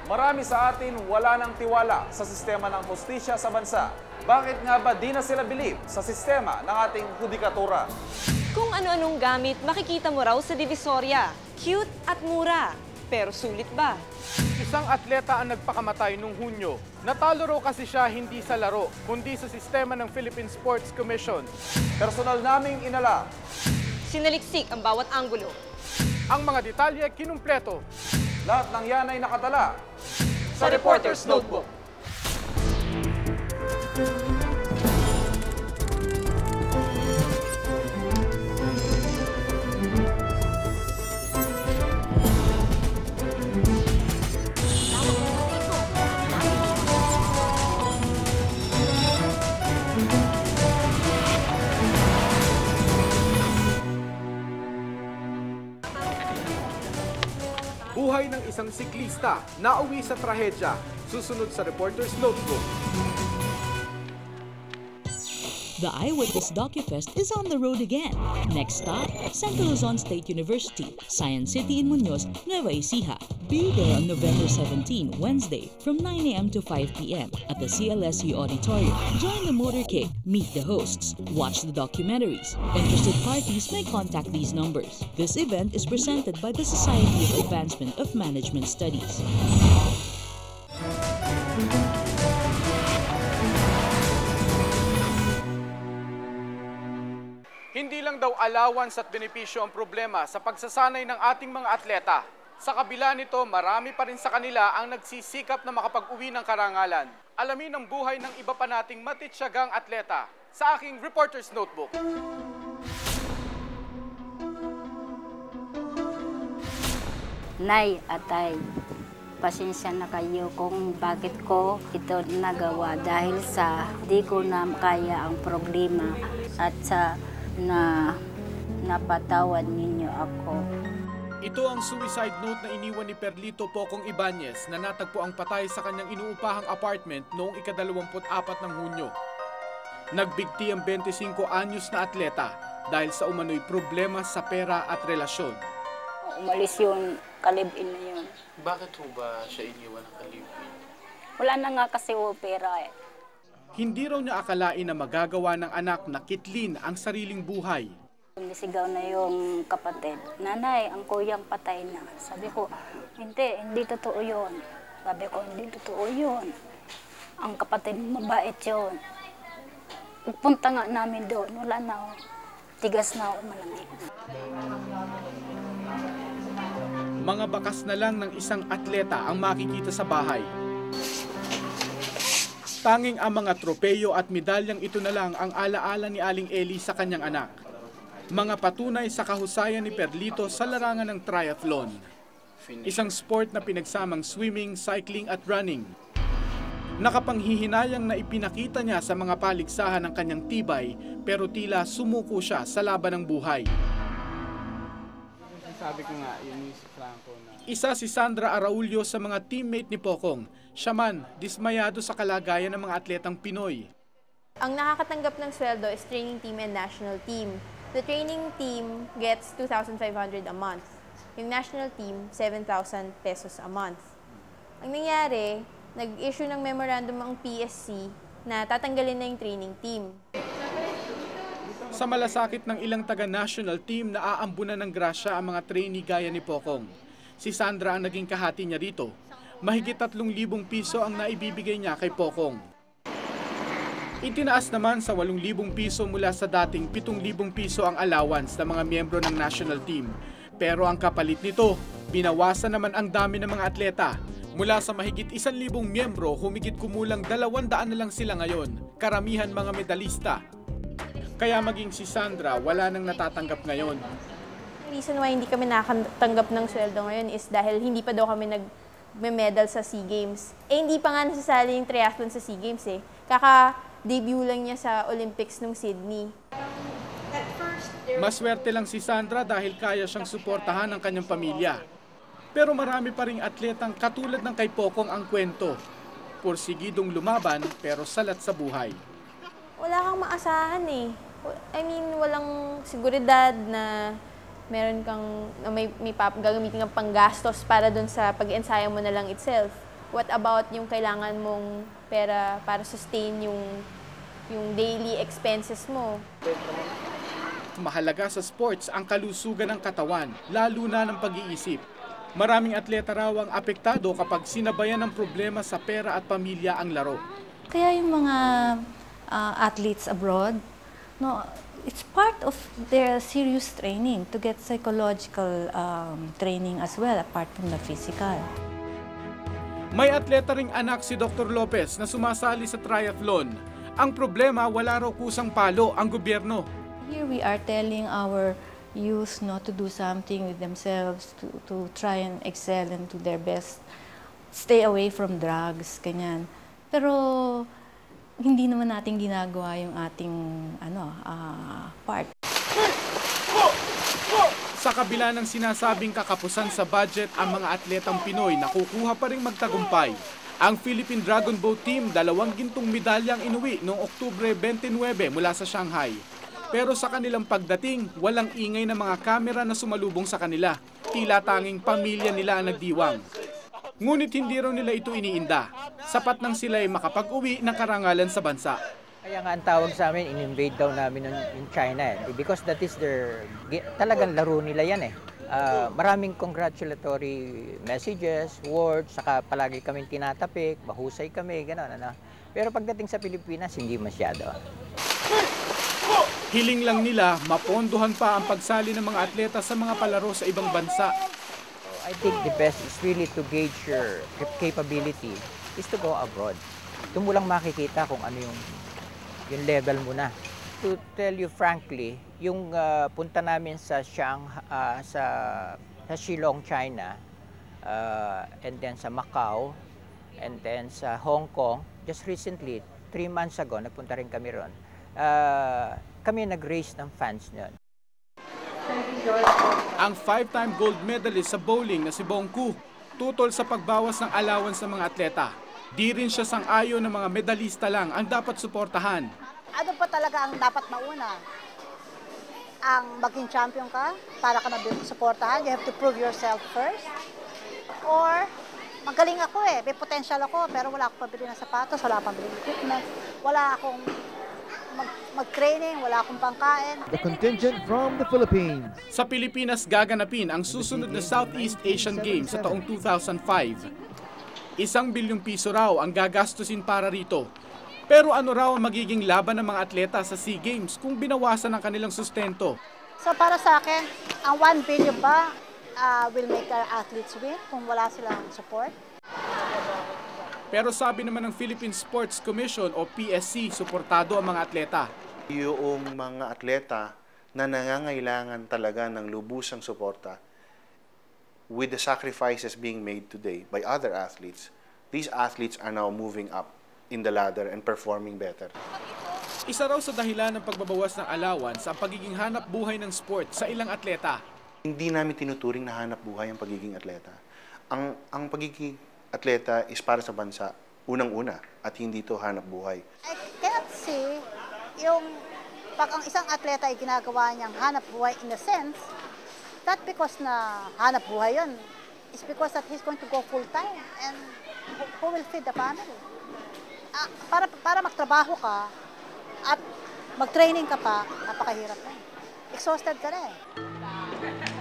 Marami sa atin wala ng tiwala sa sistema ng hustisya sa bansa. Bakit nga ba di na sila bilib sa sistema ng ating hudikatura? Kung ano-anong gamit, makikita mo raw sa Divisoria. Cute at mura. Pero sulit ba? Isang atleta ang nagpakamatay nung Hunyo. Natalo raw kasi siya hindi sa laro, kundi sa sistema ng Philippine Sports Commission. Personal naming inala. Sinaliksik ang bawat anggulo. Ang mga detalye kinumpleto. Lahat ng yan ay nakatala Sa Reporter's Notebook. Buhay ng isang siklista na uwi sa trahedya. Susunod sa Reporter's Notebook. The Eyewitness DocuFest is on the road again. Next stop, Central Luzon State University, Science City in Muñoz, Nueva Ecija. Be there on November 17, Wednesday, from 9 a.m. to 5 p.m. at the CLSU Auditorium. Join the motorcade, meet the hosts, watch the documentaries. Interested parties may contact these numbers. This event is presented by the Society of Advancement of Management Studies. Hindi lang daw allowance at benepisyo ang problema sa pagsasanay ng ating mga atleta. Sa kabila nito, marami pa rin sa kanila ang nagsisikap na makapag-uwi ng karangalan. Alamin ang buhay ng iba pa nating matitsagang atleta sa aking Reporter's Notebook. Nay, atay, pasensya na kayo kung bakit ko ito nagawa dahil sa di ko na kaya ang problema at sa napatawad ninyo ako. Ito ang suicide note na iniwan ni Perlito Pocong Ibanez na natagpo ang patay sa kanyang inuupahang apartment noong ika-24 ng Hunyo. Nagbigti ang 25 anyos na atleta dahil sa umano'y problema sa pera at relasyon. Umalis yun, kalib-in na yun. Bakit ho ba siya iniwan ng kalib-in? Wala na nga kasi pera eh. Hindi raw niya akalain na magagawa ng anak na kitlin ang sariling buhay. Nisigaw na yung kapatid, nanay, ang kuyang patay na. Sabi ko, hindi totoo yun. Sabi ko, hindi totoo yun. Ang kapatid, mabait yun. Punta nga namin doon, wala na ako. Tigas na ako malamig. Mga bakas na lang ng isang atleta ang makikita sa bahay. Tanging ang mga tropeyo at medalyang ito na lang ang alaala ni Aling Eli sa kanyang anak. Mga patunay sa kahusayan ni Perlito sa larangan ng triathlon. Isang sport na pinagsamang swimming, cycling at running. Nakapanghihinayang na ipinakita niya sa mga paligsahan ng kanyang tibay pero tila sumuko siya sa laban ng buhay. Sabi ko nga, yun si Franco na... Isa si Sandra Araulio sa mga teammate ni Pocong. Siya man, dismayado sa kalagayan ng mga atletang Pinoy. Ang nakakatanggap ng sweldo is training team and national team. The training team gets 2,500 a month. Yung national team, 7,000 pesos a month. Ang nangyari, nag-issue ng memorandum ang PSC na tatanggalin na yung training team. Sa malasakit ng ilang taga-national team na aambunan ng grasya ang mga trainee gaya ni Pocong. Si Sandra ang naging kahati niya rito. Mahigit 3,000 piso ang naibibigay niya kay Pocong. Itinaas naman sa 8,000 piso mula sa dating 7,000 piso ang allowance ng mga miyembro ng national team. Pero ang kapalit nito, binawasan naman ang dami ng mga atleta. Mula sa mahigit 1,000 miyembro, humigit kumulang 200 na lang sila ngayon. Karamihan mga medalista. Kaya maging si Sandra, wala nang natatanggap ngayon. Reason why hindi kami nakatanggap ng sweldo ngayon is dahil hindi pa daw kami nag-medal sa SEA Games. Hindi pa nga nasasali yung triathlon sa SEA Games eh. Kaka-debut lang niya sa Olympics nung Sydney. Maswerte lang si Sandra dahil kaya siyang suportahan ang kanyang pamilya. Pero marami pa ring atletang katulad ng kay Pocong ang kwento. Porsigidong lumaban pero salat sa buhay. Wala kang maasahan eh. I mean, walang seguridad na meron kang, na may gagamitin kang panggastos para dun sa pag-ensayo mo na lang itself. What about yung kailangan mong pera para sustain yung daily expenses mo? Mahalaga sa sports ang kalusugan ng katawan, lalo na ng pag-iisip. Maraming atleta raw ang apektado kapag sinabayan ng problema sa pera at pamilya ang laro. Kaya yung mga athletes abroad, no, it's part of their serious training to get psychological training as well, apart from the physical. May atleta ring anak si Dr. Lopez na sumasali sa triathlon. Ang problema, wala raw kusang palo ang gobyerno. Here we are telling our youth not to do something with themselves, to try and excel and do their best. Stay away from drugs, ganyan. Pero hindi naman natin ginagawa yung ating part. Sa kabila ng sinasabing kakapusan sa budget ang mga atletang Pinoy, nakukuha pa ring magtagumpay. Ang Philippine Dragon Boat Team, 2 gintong medalyang inuwi noong Oktubre 29 mula sa Shanghai. Pero sa kanilang pagdating, walang ingay ng mga kamera na sumalubong sa kanila. Tila tanging pamilya nila ang nagdiwang. Ngunit hindi raw nila ito iniinda. Sapat nang sila ay makapag-uwi ng karangalan sa bansa. Kaya nga ang tawag sa amin, in-invade daw namin in China because that is their, talagang laro nila yan eh. Maraming congratulatory messages, words, saka palagi kami tinatapik, mahusay kami, gano'n. Pero pagdating sa Pilipinas, hindi masyado. Hiling lang nila, mapondohan pa ang pagsali ng mga atleta sa mga palaro sa ibang bansa. I think the best is really to gauge your capability is to go abroad. Doon mo lang makikita kung ano yung level mo na. To tell you frankly, yung punta namin sa Shillong, China, and then sa Macau, and then sa Hong Kong, just recently, 3 months ago, nagpunta rin kami ron. Kami nag-raise ng fans niyon. Ang 5-time gold medalist sa bowling na si Bong Ku, tutol sa pagbawas ng allowance ng mga atleta. Di rin siya sang-ayon ng mga medalista lang ang dapat suportahan. Ano pa talaga ang dapat mauna? Ang maging champion ka para ka suportahan, you have to prove yourself first. Or, magaling ako eh, may potential ako, pero wala akong pabili ng sapatos, wala akong pabili ng equipment, wala akong mag-training, wala akong pangkain. The contingent from the Philippines. Sa Pilipinas gaganapin ang susunod na Southeast Asian Games sa taong 2005. 1 bilyong piso raw ang gagastusin para rito. Pero ano raw ang magiging laban ng mga atleta sa SEA Games kung binawasan ang kanilang sustento? So para sa akin, ang 1 billion ba will make our athletes win kung wala silang support? Pero sabi naman ng Philippine Sports Commission o PSC, suportado ang mga atleta. Yung mga atleta na nangangailangan talaga ng lubusang suporta, with the sacrifices being made today by other athletes, these athletes are now moving up in the ladder and performing better. Isa raw sa dahilan ng pagbabawas ng allowance ang pagiging hanap buhay ng sport sa ilang atleta. Hindi namin tinuturing na hanap buhay ang pagiging atleta. Ang pagiging atleta is para sa bansa, unang-una, at hindi ito hanap buhay. I can't see yung pag ang isang atleta ay ginagawa niyang hanap buhay in a sense, not because na hanap buhay yun, it's because that he's going to go full-time and who will feed the family? Para magtrabaho ka at mag-training ka pa, napakahirap na. Exhausted ka na eh.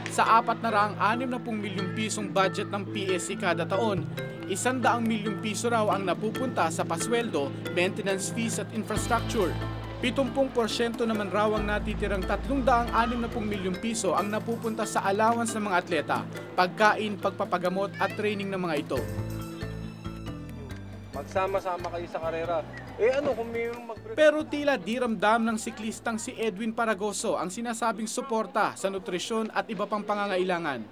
Sa 460 milyong pisong budget ng PSC kada taon, 100 milyong piso raw ang napupunta sa pasweldo, maintenance fees at infrastructure. 70% naman raw ang natitirang 360 milyong piso ang napupunta sa allowance ng mga atleta, pagkain, pagpapagamot at training ng mga ito. Magsama-sama kayo sa karera. Kung mayroong Pero tila di ramdam ng siklistang si Edwin Paragoso ang sinasabing suporta sa nutrisyon at iba pang pangangailangan.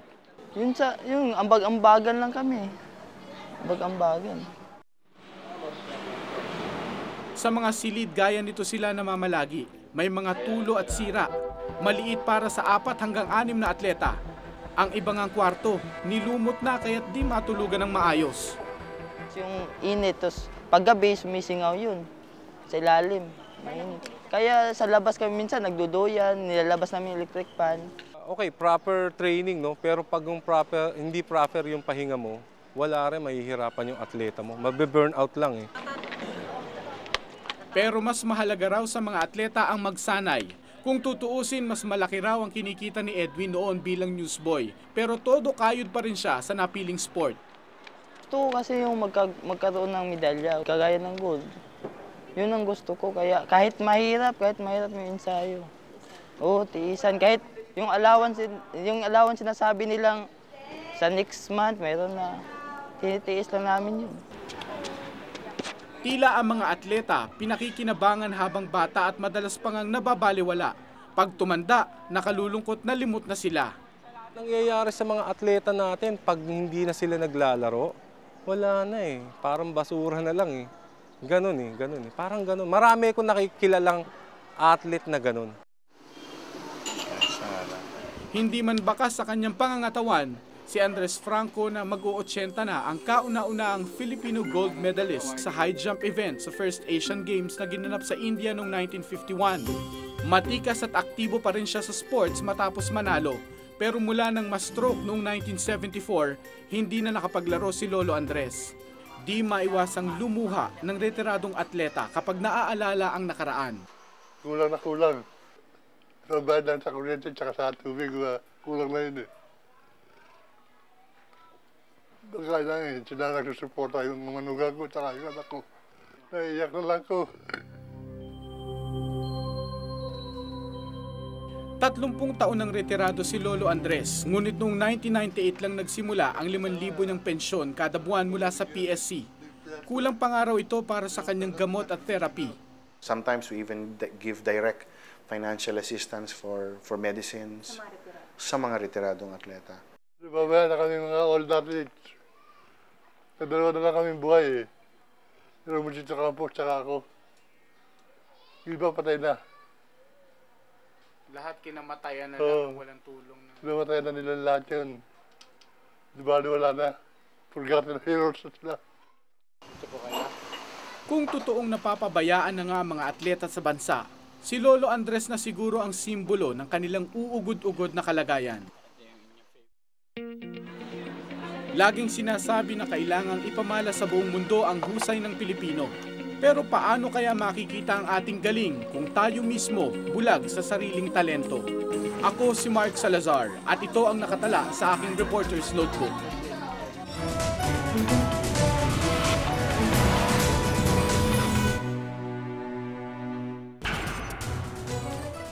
Yung ambag-ambagan lang kami. Ambag-ambagan. Sa mga silid gaya nito sila namamalagi. May mga tulo at sira. Maliit para sa 4 hanggang 6 na atleta. Ang ibang ang kwarto, nilumot na kaya't di matulugan ng maayos. Yung init, tapos paggabi, sumisingaw yun. Sa ilalim, mainit. Kaya sa labas kami minsan, nagduduyan, nilalabas namin electric fan. Okay, proper training, no? Pero pag hindi proper yung pahinga mo, wala rin, mahihirapan yung atleta mo. Mabe-burn out lang eh. Pero mas mahalaga raw sa mga atleta ang magsanay. Kung tutuusin, mas malaki raw ang kinikita ni Edwin noon bilang newsboy. Pero todo kayod pa rin siya sa napiling sport. Gusto ko kasi yung magkaroon ng medalya, kagaya ng gold. Yun ang gusto ko. Kaya kahit mahirap yung ensayo. Oo, tiisan. Kahit yung allowance sinasabi nilang sa next month, mayroon na. Tinitiis lang namin yun. Tila ang mga atleta pinakikinabangan habang bata at madalas pang ang nababaliwala. Pag tumanda, nakalulungkot na limot na sila. Nangyayari sa mga atleta natin, pag hindi na sila naglalaro, wala na eh. Parang basura na lang eh. Ganon eh. Parang ganon. Marami akong nakikilalang athlete na ganon. Hindi man bakas sa kanyang pangangatawan, si Andres Franco na mag-80 na ang kauna-unahang Filipino gold medalist sa high jump event sa first Asian Games na ginanap sa India noong 1951. Matikas at aktibo pa rin siya sa sports matapos manalo, pero mula nang ma-stroke noong 1974, hindi na nakapaglaro si Lolo Andres. Di maiwasang lumuha ng retiradong atleta kapag naaalala ang nakaraan. Kulang na kulang. Sa bayan sa kuryente at sa tubig, kulang na yun eh. Kaya lang eh, sila nagsusuporta yung mga nugang ko at yung anak ko. Naiiyak na lang ko. 30 taon ng retirado si Lolo Andres, ngunit noong 1998 lang nagsimula ang 5,000 ng pensyon kada buwan mula sa PSC. Kulang pang araw ito para sa kanyang gamot at therapy. Sometimes we even give direct financial assistance for medicines sa mga retiradong atleta. Babaya na kami mga old athletes. Kadalawa na lang kami buhay eh. Pero mo dito Campos, tsaka ako. Iba patay na. Lahat kinamatayan na lang, walang tulong na. Kinamatayan na nila lahat yun. Di ba wala na? Forgotten heroes na sila. Kung totoong napapabayaan na nga mga atleta sa bansa, si Lolo Andres na siguro ang simbolo ng kanilang uugod-ugod na kalagayan. Laging sinasabi na kailangang ipamala sa buong mundo ang husay ng Pilipino. Pero paano kaya makikita ang ating galing kung tayo mismo bulag sa sariling talento? Ako si Mark Salazar at ito ang nakatala sa aking Reporter's Notebook.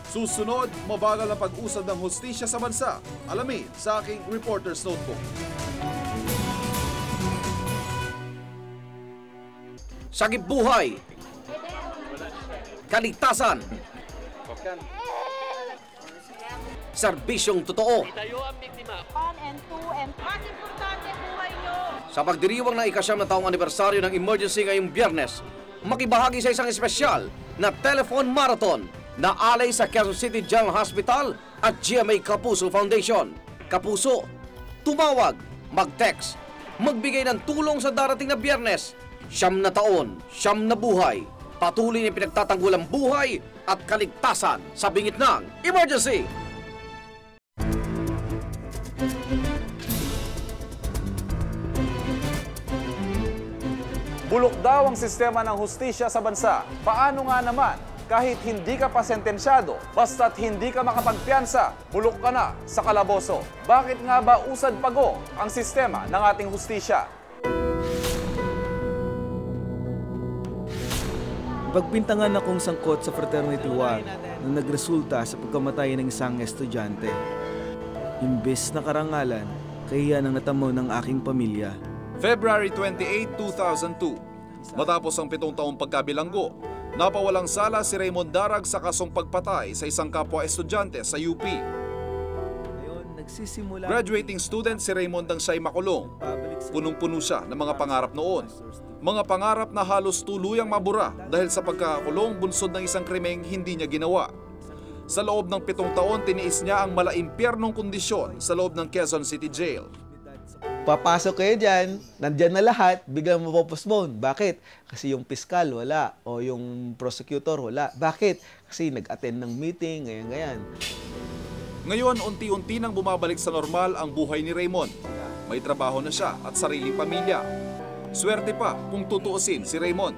Susunod, mabagal ang pag-usad ng hustisya sa bansa. Alamin sa aking Reporter's Notebook. Sagip buhay, kaligtasan, serbisyong totoo. Sa pagdiriwang ng ika-9 na taong anibersaryo ng emergency ngayong Biyernes, makibahagi sa isang espesyal na telephone marathon na alay sa Quezon City General Hospital at GMA Kapuso Foundation. Kapuso, tumawag, mag-text, magbigay ng tulong sa darating na Biyernes. 9 na taon, 9 na buhay. Patuloy na pinagtatanggol ang buhay at kaligtasan sa bingit ng emergency. Bulok daw ang sistema ng hustisya sa bansa. Paano nga naman? Kahit hindi ka pa sentensyado, basta't hindi ka makapagpiyansa, bulok ka na sa kalaboso. Bakit nga ba usad pago ang sistema ng ating hustisya? Pagpintangan akong sangkot sa fraternity war na nagresulta sa pagkamatay ng isang estudyante. Imbes na karangalan, kahiyan ang natamo ng aking pamilya. February 28, 2002. Matapos ang 7 taong pagkabilanggo, napawalang sala si Raymond Darag sa kasong pagpatay sa isang kapwa estudyante sa UP. Graduating student si Raymond ang siya'y makulong. Punong-puno siya ng mga pangarap noon. Mga pangarap na halos tuluyang mabura dahil sa pagkakakulong bunsod ng isang krimeng hindi niya ginawa. Sa loob ng 7 taon, tiniis niya ang malaimpyernong kondisyon sa loob ng Quezon City Jail. Papasok kayo dyan, nandyan na lahat, biglang mapopostpone. Bakit? Kasi yung piskal wala, o yung prosecutor wala. Bakit? Kasi nag-attend ng meeting, ganyan. Ngayon, unti-unti nang bumabalik sa normal ang buhay ni Raymond. may trabaho na siya at sariling pamilya. Swerte pa kung tutuusin si Raymond.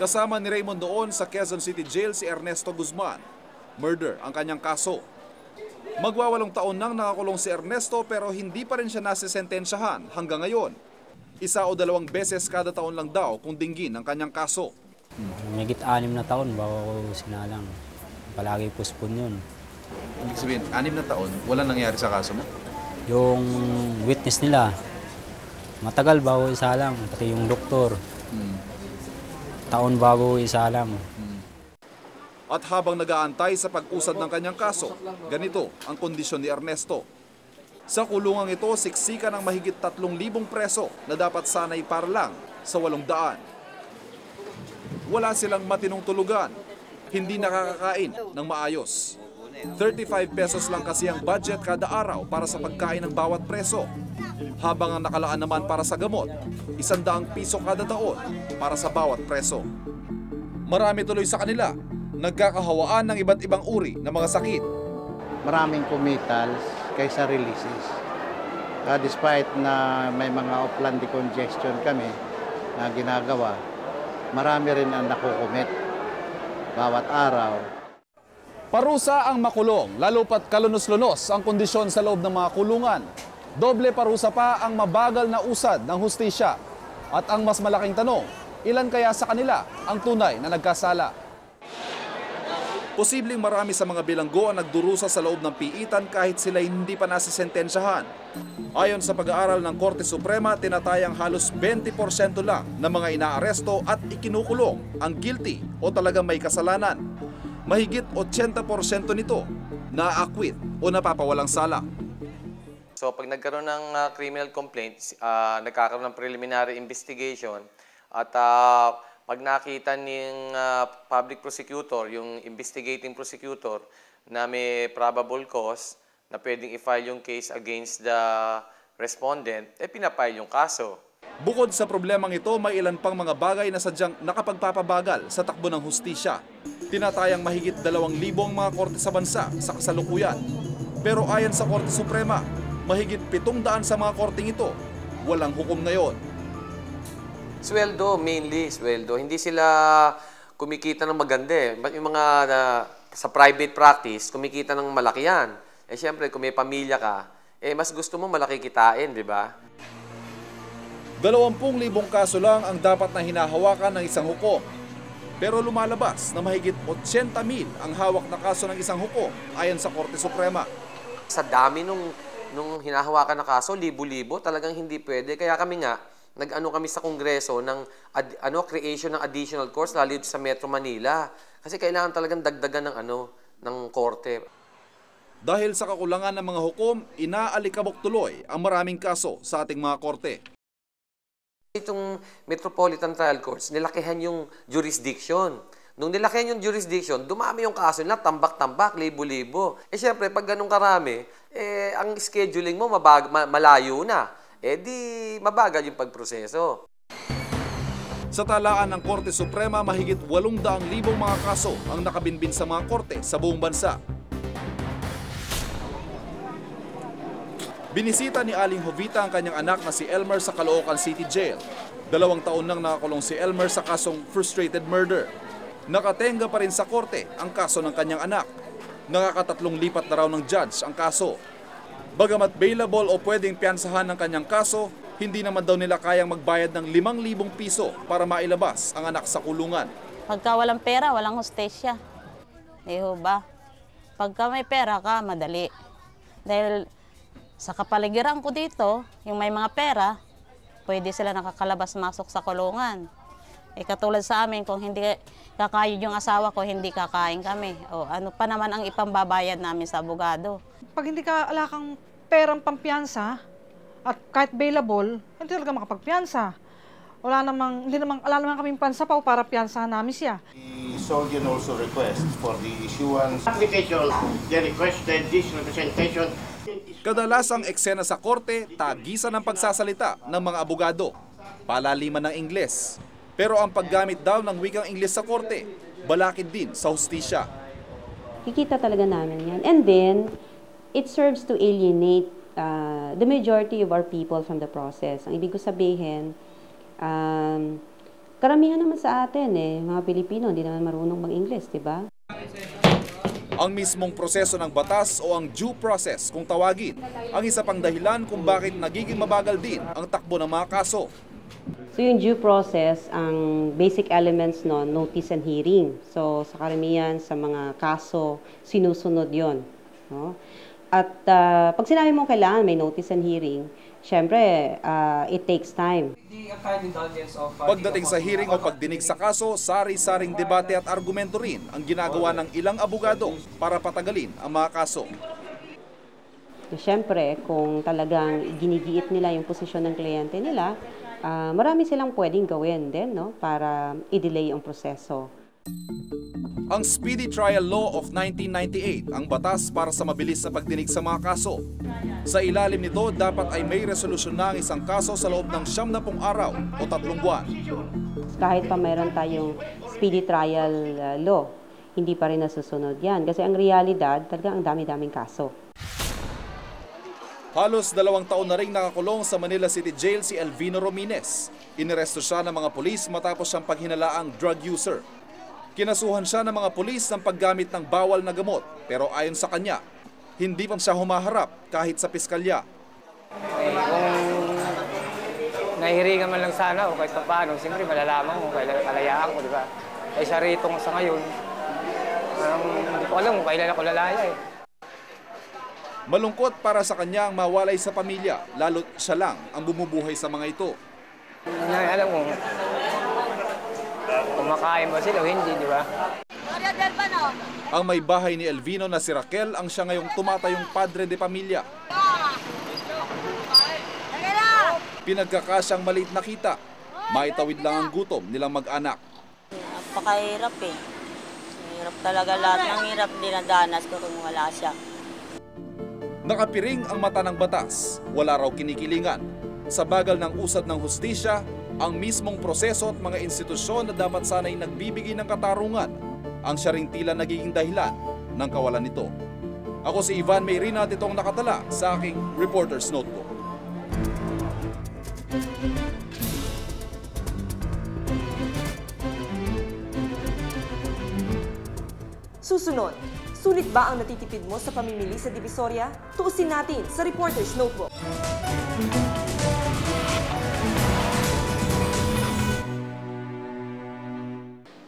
Kasama ni Raymond noon sa Quezon City Jail si Ernesto Guzman. Murder ang kanyang kaso. Magwawalong taon nang nakakulong si Ernesto pero hindi pa rin siya nasisentensyahan hanggang ngayon. 1 o 2 beses kada taon lang daw kung dinggin ang kanyang kaso. Mahigit 6 na taon bago ako sinalang. Palagi puspon yun. Ibig sabihin, 6 na taon, walang nangyari sa kaso mo? Yung witness nila, matagal bago isalang, pati yung doktor. Taon bago isalang. At habang nag-aantay sa pag-usad ng kanyang kaso, ganito ang kondisyon ni Ernesto. Sa kulungang ito, siksikan ng mahigit 3,000 preso na dapat sanay para lang sa 800. Wala silang matinong tulugan, hindi nakakakain ng maayos. 35 pesos lang kasi ang budget kada araw para sa pagkain ng bawat preso. Habang ang nakalaan naman para sa gamot, 100 piso kada taon para sa bawat preso. Marami tuloy sa kanila nagkakahawaan ng iba't ibang uri ng mga sakit. Maraming committals kaysa releases. Despite na may mga off-land decongestion kami na ginagawa, marami rin ang nakukumit bawat araw. Parusa ang makulong, lalo pat kalunos-lunos ang kondisyon sa loob ng mga kulungan. Doble parusa pa ang mabagal na usad ng hustisya. At ang mas malaking tanong, ilan kaya sa kanila ang tunay na nagkasala? Posibleng marami sa mga bilanggo ang nagdurusa sa loob ng piitan kahit sila hindi pa nasisentensyahan. Ayon sa pag-aaral ng Korte Suprema, tinatayang halos 20% lang ng mga inaaresto at ikinukulong ang guilty o talagang may kasalanan. Mahigit 80% nito na-acquit o napapawalang sala. So pag nagkaroon ng criminal complaint, nagkakaroon ng preliminary investigation at pag nakita ng public prosecutor, yung investigating prosecutor, na may probable cause na pwedeng i-file yung case against the respondent, pinapile yung kaso. Bukod sa problemang ito, may ilan pang mga bagay na sadyang nakapagpapabagal sa takbo ng hustisya. Tinatayang mahigit 2,000 mga korte sa bansa sa kasalukuyan. Pero ayon sa Korte Suprema, mahigit 700 sa mga korteng ito walang hukom ngayon. Sweldo, mainly sweldo. Hindi sila kumikita ng maganda eh. Yung mga sa private practice, kumikita ng malaki yan. Siyempre, kung may pamilya ka, mas gusto mo malaki kitain, di ba? 20,000 kaso lang ang dapat na hinahawakan ng isang hukom. Pero lumalabas na mahigit 80,000 ang hawak na kaso ng isang hukom ayon sa Korte Suprema. Sa dami nung hinahawakan na kaso, libo-libo, talagang hindi pwede. Kaya kami nga, nag-ano kami sa Kongreso ng creation ng additional courts lalo sa Metro Manila kasi kailangan talagang dagdagan ng korte. Dahil sa kakulangan ng mga hukom, inaalikabok tuloy ang maraming kaso sa ating mga korte. Itong Metropolitan Trial Courts, nilakihan yung jurisdiction. Nung nilakihan yung jurisdiction, dumami yung kaso nila, tambak-tambak, libo-libo. Siyempre, pag ganun karami, ang scheduling mo malayo na. Di mabagal yung pagproseso. Sa talaan ng Korte Suprema, mahigit 800,000 mga kaso ang nakabinbin sa mga korte sa buong bansa. Binisita ni Aling Jovita ang kanyang anak na si Elmer sa Caloocan City Jail. 2 taon nang nakakulong si Elmer sa kasong frustrated murder. Nakatenga pa rin sa korte ang kaso ng kanyang anak. Nakakatatlong lipat na raw ng judge ang kaso. Bagamat bailable o pwedeng piyansahan ng kanyang kaso, hindi naman daw nila kayang magbayad ng 5,000 piso para mailabas ang anak sa kulungan. Pagka walang pera, walang hostesya. Ba? Pagka may pera ka, madali. Dahil sa kapaligiran ko dito, yung may mga pera, pwede sila nakakalabas-masok sa kulungan. Katulad sa amin, kung hindi kakayod yung asawa ko, hindi kakain kami. O ano pa naman ang ipambabayad namin sa abogado. Pag hindi ka ala kang perang pampiyansa at kahit bailable, hindi talaga makapagpiyansa. Wala namang kaming pansapaw para piyansahan namin siya. The Soldier also requests for the issuance application, the requested this representation. Kadalasang eksena sa korte, tagisan ng pagsasalita ng mga abogado, palaliman ng Ingles. Pero ang paggamit daw ng wikang Ingles sa korte, balakid din sa hustisya. Kikita talaga namin yan. And then, it serves to alienate the majority of our people from the process. Ang ibig ko sabihin, karamihan naman sa atin mga Pilipino, hindi naman marunong mag-English, di ba? Ang mismong proseso ng batas o ang due process kung tawagin, ang isa pang dahilan kung bakit nagiging mabagal din ang takbo ng mga kaso. So yung due process, ang basic elements no, notice and hearing. So sa karamihan sa mga kaso, sinusunod yon. No? At pag sinabi mo kailangan may notice and hearing, syempre, it takes time. Pagdating sa hearing o pagdinig sa kaso, sari-saring debate at argumento rin ang ginagawa ng ilang abogado para patagalin ang mga kaso. Syempre, kung talagang ginigiit nila yung posisyon ng kliyente nila, marami silang pwedeng gawin din no, para i-delay ang proseso. Ang Speedy Trial Law of 1998 ang batas para sa mabilis na pagdinig sa mga kaso. Sa ilalim nito, dapat ay may resolusyon na ang isang kaso sa loob ng 70 araw o 3 buwan. Kahit pa mayroon tayong Speedy Trial Law, hindi pa rin nasusunod yan. Kasi ang realidad, talagang ang dami-daming kaso. Halos 2 taon na rin nakakulong sa Manila City Jail si Elvino Romines. Iniresto siya ng mga pulis matapos siyang paghinalaang drug user. Kinasuhan siya ng mga pulis ng paggamit ng bawal na gamot, pero ayon sa kanya, hindi pa siya humaharap kahit sa piskalya. Kung nahihiringan man lang sana o kahit paano, siyempre malalaman mo, kailan kalayaan ko, di ba? Ay siya rito sa ngayon, hindi ko alam kung kailan ako lalaya eh. Malungkot para sa kanya ang mawalay sa pamilya, lalo't siya lang ang bumubuhay sa mga ito. Alam mo, kumakain ba sila o hindi, di ba? Ang may bahay ni Elvino na si Raquel ang siya ngayong tumatayong padre de pamilya. Pinagkakasyang maliit na kita, maitawid lang ang gutom nilang mag-anak. Napakahirap eh. Hirap talaga, lahat ng hirap dinadanas ko kung wala siya. Nakapiring ang mata ng batas, wala raw kinikilingan. Sa bagal ng usad ng hustisya, ang mismong proseso at mga institusyon na dapat sana'y nagbibigay ng katarungan ang siya ring tila nagiging dahilan ng kawalan nito. Ako si Ivan Mayrina at itong nakatala sa aking Reporter's Notebook. Susunod, sulit ba ang natitipid mo sa pamimili sa Divisoria? Tuusin natin sa Reporter's Notebook.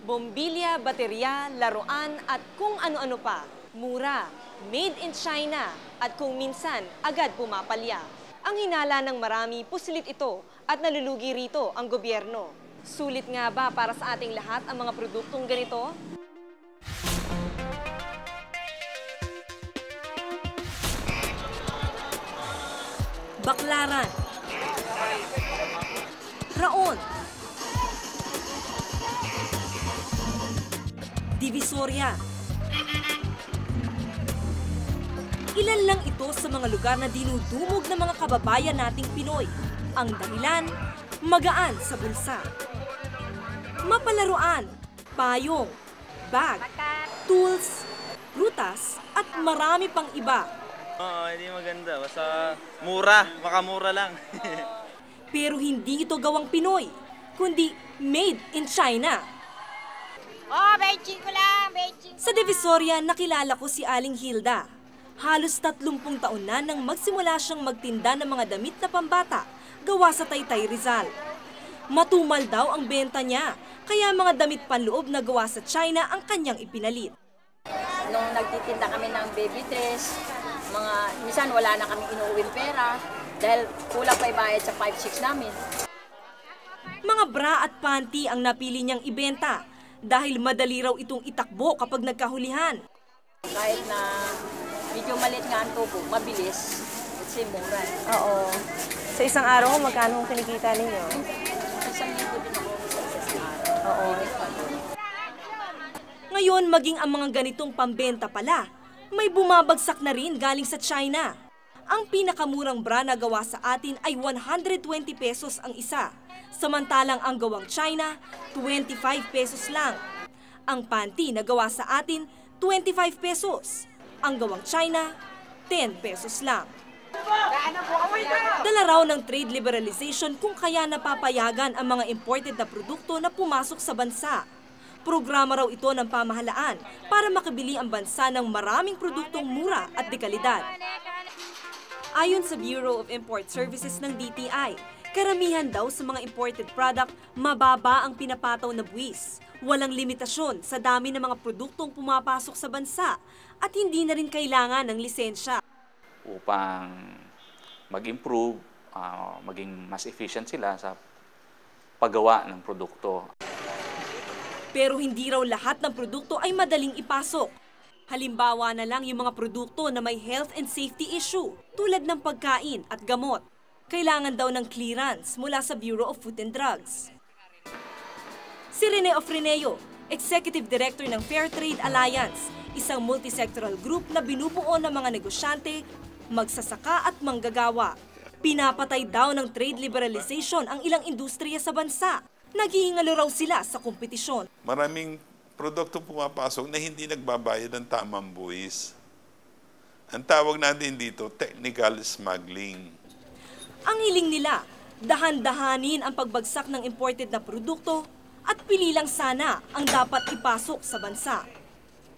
Bombilya, baterya, laruan at kung ano-ano pa. Mura, made in China at kung minsan agad pumapalya. Ang hinala ng marami, pusilit ito at nalulugi rito ang gobyerno. Sulit nga ba para sa ating lahat ang mga produktong ganito? Baklaran, Raon, Divisoria. Ilan lang ito sa mga lugar na dinudumog ng mga kababayan nating Pinoy. Ang dahilan, magaan sa bulsa. Mapalaruan, payong, bag, tools, prutas at marami pang iba. Hindi maganda. Basta mura, makamura lang. Pero hindi ito gawang Pinoy, kundi made in China. Beijing ko lang, Beijing. Sa Divisoria, nakilala ko si Aling Hilda. Halos 30 taon na nang magsimula siyang magtinda ng mga damit na pambata gawa sa Taytay, Rizal. Matumal daw ang benta niya, kaya mga damit panloob na gawa sa China ang kanyang ipinalit. Nung nagtitinda kami ng baby dress, minsan wala na kami inuuwing pera dahil kulang pa ibayad sa 5-6 namin. Mga bra at panty ang napili niyang ibenta dahil madali raw itong itakbo kapag nagkahulihan. Kahit na medyo maliit nga ang tubo, mabilis, kasi mura. Oo. Sa isang araw, magkano ang kinikita ninyo? Isang linggo din ako sa isang araw. Oo. Ngayon, maging ang mga ganitong pambenta pala, may bumabagsak na rin galing sa China. Ang pinakamurang bra na gawa sa atin ay 120 pesos ang isa, samantalang ang gawang China, 25 pesos lang. Ang panty na gawa sa atin, 25 pesos. Ang gawang China, 10 pesos lang. Dala raw ng trade liberalization kung kaya napapayagan ang mga imported na produkto na pumasok sa bansa. Programa raw ito ng pamahalaan para makabili ang bansa ng maraming produktong mura at dekalidad. Ayon sa Bureau of Import Services ng DTI, karamihan daw sa mga imported product, mababa ang pinapataw na buwis. Walang limitasyon sa dami ng mga produktong pumapasok sa bansa at hindi na rin kailangan ng lisensya. Upang mag-improve, maging mas efficient sila sa paggawa ng produkto. Pero hindi raw lahat ng produkto ay madaling ipasok. Halimbawa na lang yung mga produkto na may health and safety issue tulad ng pagkain at gamot. Kailangan daw ng clearance mula sa Bureau of Food and Drugs. Si Rene Ofreneo, Executive Director ng Fair Trade Alliance, isang multisectoral group na binubuo ng mga negosyante, magsasaka at manggagawa. Pinapatay daw ng trade liberalization ang ilang industriya sa bansa. Naghihingalo raw sila sa kompetisyon. Maraming produktong pumapasok na hindi nagbabayad ng tamang buwis. Ang tawag natin dito, technical smuggling. Ang hiling nila, dahan-dahanin ang pagbagsak ng imported na produkto at pili lang sana ang dapat ipasok sa bansa.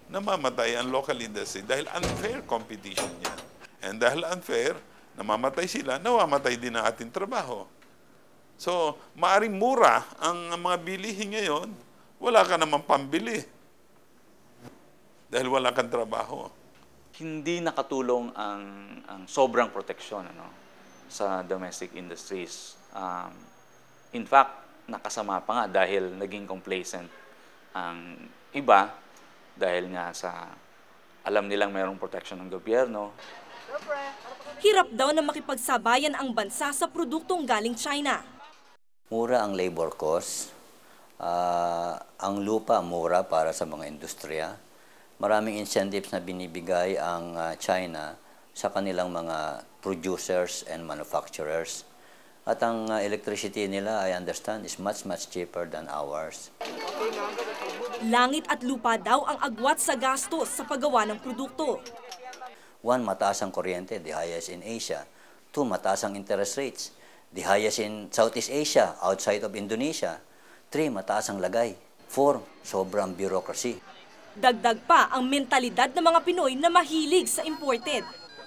Namamatay ang local industry dahil unfair competition yan. And dahil unfair, namamatay sila, namamatay din ang ating trabaho. So, maaring mura ang mga bilihin ngayon, wala ka namang pambili. Dahil wala kang trabaho. Hindi nakatulong ang sobrang proteksyon sa domestic industries. In fact, nakasama pa nga dahil naging complacent ang iba dahil nga sa alam nilang mayroong protection ng gobyerno. Hirap daw na makipagsabayan ang bansa sa produktong galing China. Mura ang labor cost. Ang lupa mura para sa mga industriya. Maraming incentives na binibigay ang China sa kanilang mga producers and manufacturers. At ang electricity nila, I understand, is much cheaper than ours. Langit at lupa daw ang agwat sa gastos sa paggawa ng produkto. 1, mataas ang kuryente, the highest in Asia. 2, mataas ang interest rates, the highest in Southeast Asia, outside of Indonesia. 3, mataas ang lagay. 4, sobrang bureaucracy. Dagdag pa ang mentalidad ng mga Pinoy na mahilig sa imported.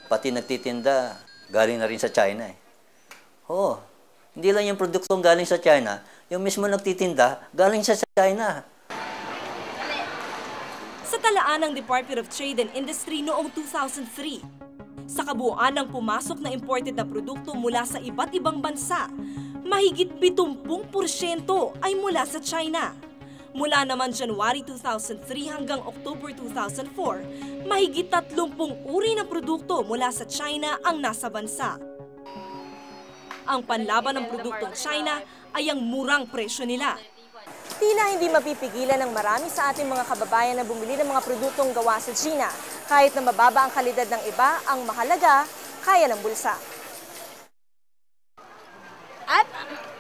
Pati nagtitinda, galing na rin sa China eh. Oo, hindi lang yung produktong galing sa China, yung mismo nagtitinda, galing sa China. Sa talaan ng Department of Trade and Industry noong 2003, sa kabuuan ng pumasok na imported na produkto mula sa iba't ibang bansa, mahigit 70% ay mula sa China. Mula naman January 2003 hanggang October 2004, mahigit 30 uri ng produkto mula sa China ang nasa bansa. Ang panlaban ng produktong China ay ang murang presyo nila. Tila hindi mapipigilan ng marami sa ating mga kababayan na bumili ng mga produktong gawa sa China. Kahit na mababa ang kalidad ng iba, ang mahalaga, kaya ng bulsa. At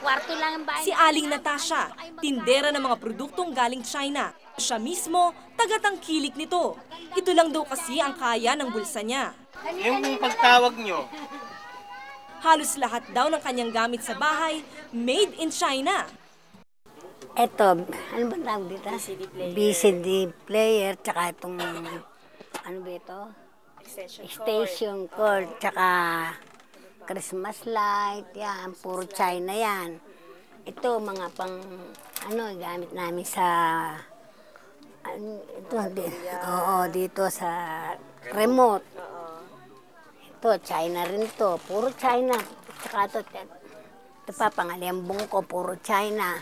kwarto lang ang bahay. Si Aling Natasha, tindera ng mga produktong galing China. Siya mismo, tagatangkilik nito. Ito lang daw kasi ang kaya ng bulsa niya. Yung pagtawag nyo? Halos lahat daw ng kanyang gamit sa bahay, made in China. Ito, ano ba tawag dito? BCD player, tsaka itong, ano ba ito? Extension cord, tsaka Christmas light, yan, puro China yan. Ito, mga pang, ano, gamit namin sa, ito, dito sa remote. Ito, China rin to, puro China. Tsaka ito pa, pangalembong ko, puro China.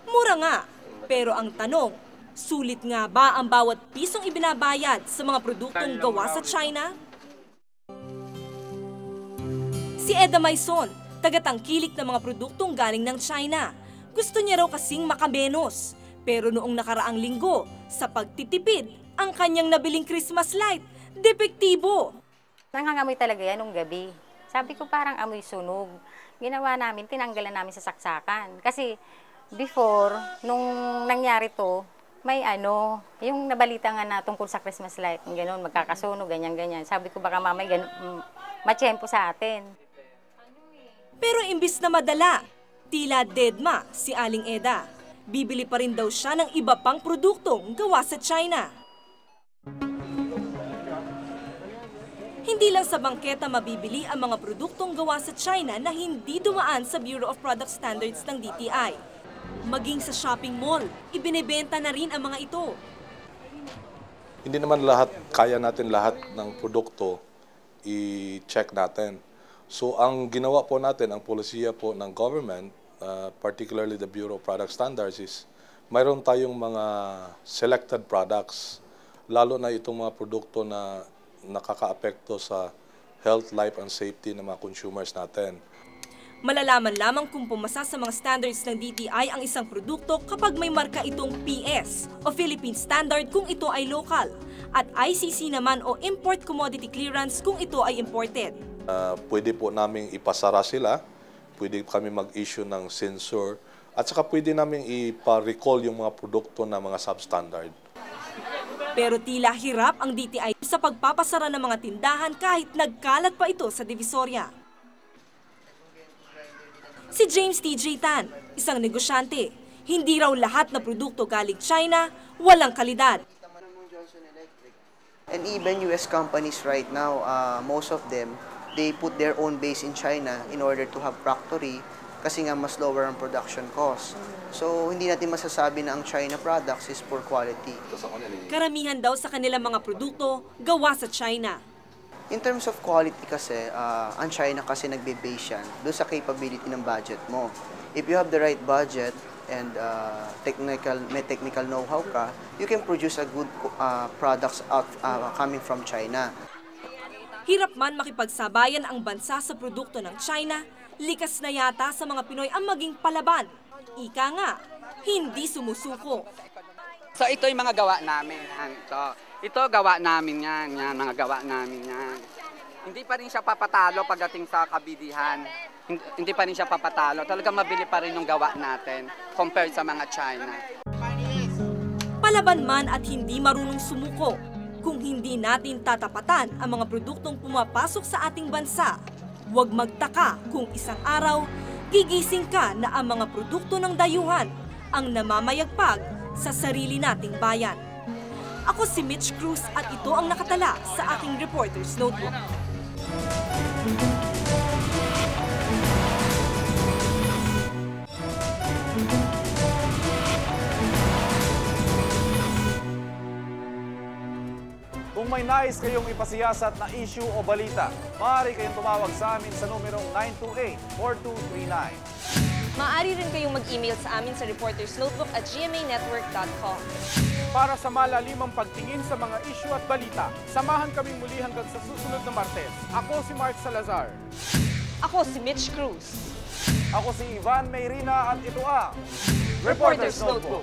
Mura nga, pero ang tanong, sulit nga ba ang bawat pisong ibinabayad sa mga produktong gawa sa China? Si Eda Maison, tagatangkilik ng mga produktong galing ng China. Gusto niya raw kasing makamenos. Pero noong nakaraang linggo, sa pagtitipid, ang kanyang nabiling Christmas light, depektibo. Nangangamoy talaga yan nung gabi. Sabi ko parang amoy sunog. Ginawa namin, tinanggalan namin sa saksakan. Kasi before, nung nangyari to, May yung nabalita nga na tungkol sa Christmas light, gano'n, magkakasunog, ganyan-ganyan. Sabi ko baka mamay matsyempo sa atin. Pero imbis na madala, tila deadma si Aling Eda. Bibili pa rin daw siya ng iba pang produktong gawa sa China. Hindi lang sa bangketa mabibili ang mga produktong gawa sa China na hindi dumaan sa Bureau of Product Standards ng DTI. Maging sa shopping mall, ibinebenta na rin ang mga ito. Hindi naman kaya natin lahat ng produkto i-check natin. So ang ginawa po natin, ang polisiya po ng government, particularly the Bureau of Product Standards, is mayroon tayong mga selected products, lalo na itong mga produkto na nakaka-apekto sa health, life, and safety ng mga consumers natin. Malalaman lamang kung pumasa sa mga standards ng DTI ang isang produkto kapag may marka itong PS o Philippine Standard kung ito ay local at ICC naman o Import Commodity Clearance kung ito ay imported. Pwede po namin ipasara sila, pwede kami mag-issue ng censure at saka pwede namin ipa-recall yung mga produkto na mga substandard. Pero tila hirap ang DTI sa pagpapasara ng mga tindahan kahit nagkalat pa ito sa Divisoria. Si James T.J. Tan, isang negosyante, hindi raw lahat na produkto galing China walang kalidad. And even US companies right now, most of them, they put their own base in China in order to have factory kasi nga mas lower ang production cost. So hindi natin masasabi na ang China products is poor quality. Karamihan daw sa kanilang mga produkto gawa sa China. In terms of quality kasi, ang China kasi nagbe-base yan doon sa capability ng budget mo. If you have the right budget and may technical know-how ka, you can produce a good products coming from China. Hirap man makipagsabayan ang bansa sa produkto ng China, likas na yata sa mga Pinoy ang maging palaban. Ika nga, hindi sumusuko. So ito yung mga gawa namin. Ito gawa namin yan, mga gawa namin yan. Hindi pa rin siya papatalo pagdating sa kabidihan. Hindi pa rin siya papatalo. Talagang mabili pa rin yung gawa natin compared sa mga China. Palaban man at hindi marunong sumuko, kung hindi natin tatapatan ang mga produktong pumapasok sa ating bansa, huwag magtaka kung isang araw, gigising ka na ang mga produkto ng dayuhan ang namamayagpag sa sarili nating bayan. Ako si Mitch Cruz at ito ang nakatala sa aking Reporter's Notebook. Kung may nais kayong ipasiyasat na issue o balita, maaari kayong tumawag sa amin sa numerong 928-4239. Maaari rin kayong mag-email sa amin sa reportersnotebook@gmanetwork.com. Para sa malalimang pagtingin sa mga issue at balita, samahan kaming muli hanggang sa susunod na Martes. Ako si Mark Salazar. Ako si Mitch Cruz. Ako si Ivan Mayrina at ito ang Reporter's Notebook.